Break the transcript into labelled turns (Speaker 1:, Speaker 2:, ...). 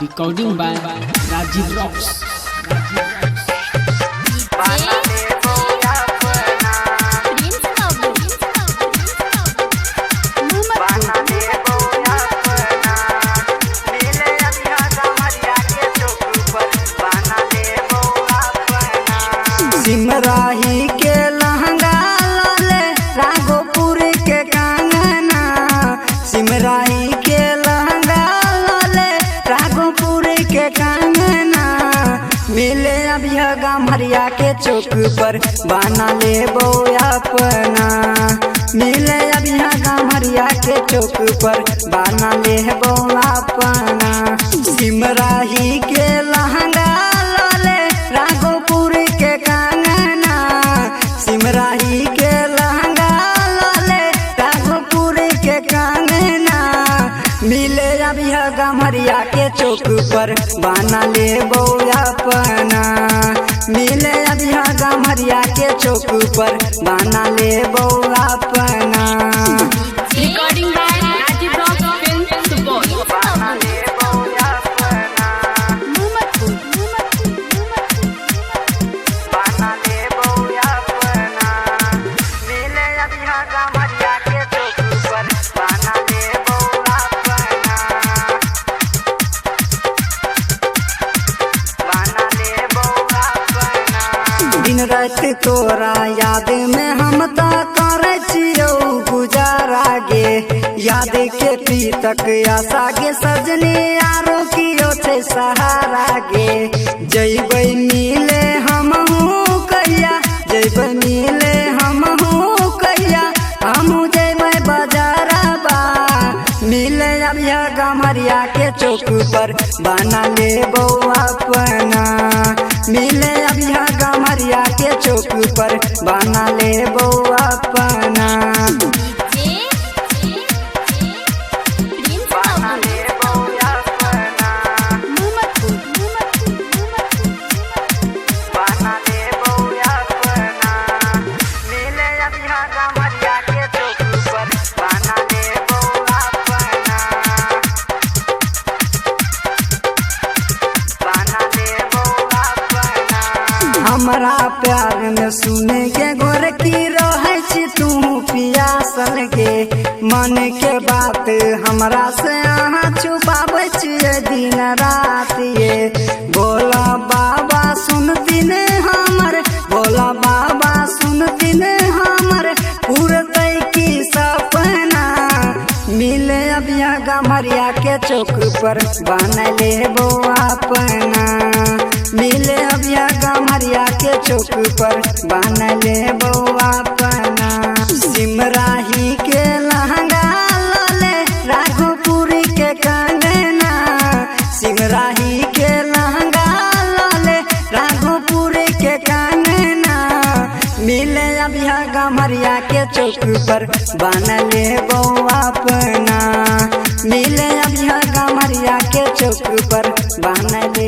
Speaker 1: Recording by Rajiv Rocks.
Speaker 2: Simrahi के लहंगा लाले राघोपुर के कांगना, सिमराही के लहंगा लाले राघोपुर के कांगना, मिले अभी गम्हरिया के चौक पर बना ले अपना, मिले अभी गम्हरिया के चौक पर बना ले अपना। सिमराही के लहंगा लाले राघोपुर के कांगना, सिमराही के लहंगा लाले राघोपुर के कांगना, मिले अभी गम्हरिया के चौक पर बना ले अपना, मिले अभी गम्हरिया के चौक पर बना ले अपना।
Speaker 1: Recording by Rajiv Rocks Film Support.
Speaker 2: दिन रात तोरा याद में हम तो करे छियो गुजारा गे, याद के पीतक आशा गे सजनी आरो कियो छे सहारा गे। जइबै मिले हम कहिया, जइबै मिले हम कहिया, हम जइबै बाजारबा, मिले अभी गम्हरिया के चौक पर बना ले अपना, मिले अभी गम्हरिया के चौक पर बना ले अपना। हमारा प्यार में सुने के गोर की रहे छी तू पियासल के, मन के बात हमरा से अहाँ छुपाबै छियै दिन रात ये। बोला बाबा सुनती ने हमर, बोला बाबा सुनती ने हमर, पूरतै की सपना, मिले अभी गम्हरिया के चौक पर बना ले अपना, मिले अभी गम्हरिया के चौक पर बना ले अपना। सिमराही के लहंगा लाले राघोपुर के कांगना, सिमराही के लहंगा लाले राघोपुर के कांगना, मिले अभी गम्हरिया के चौक पर बना ले अपना, मिले अभी गम्हरिया के चौक पर बना ले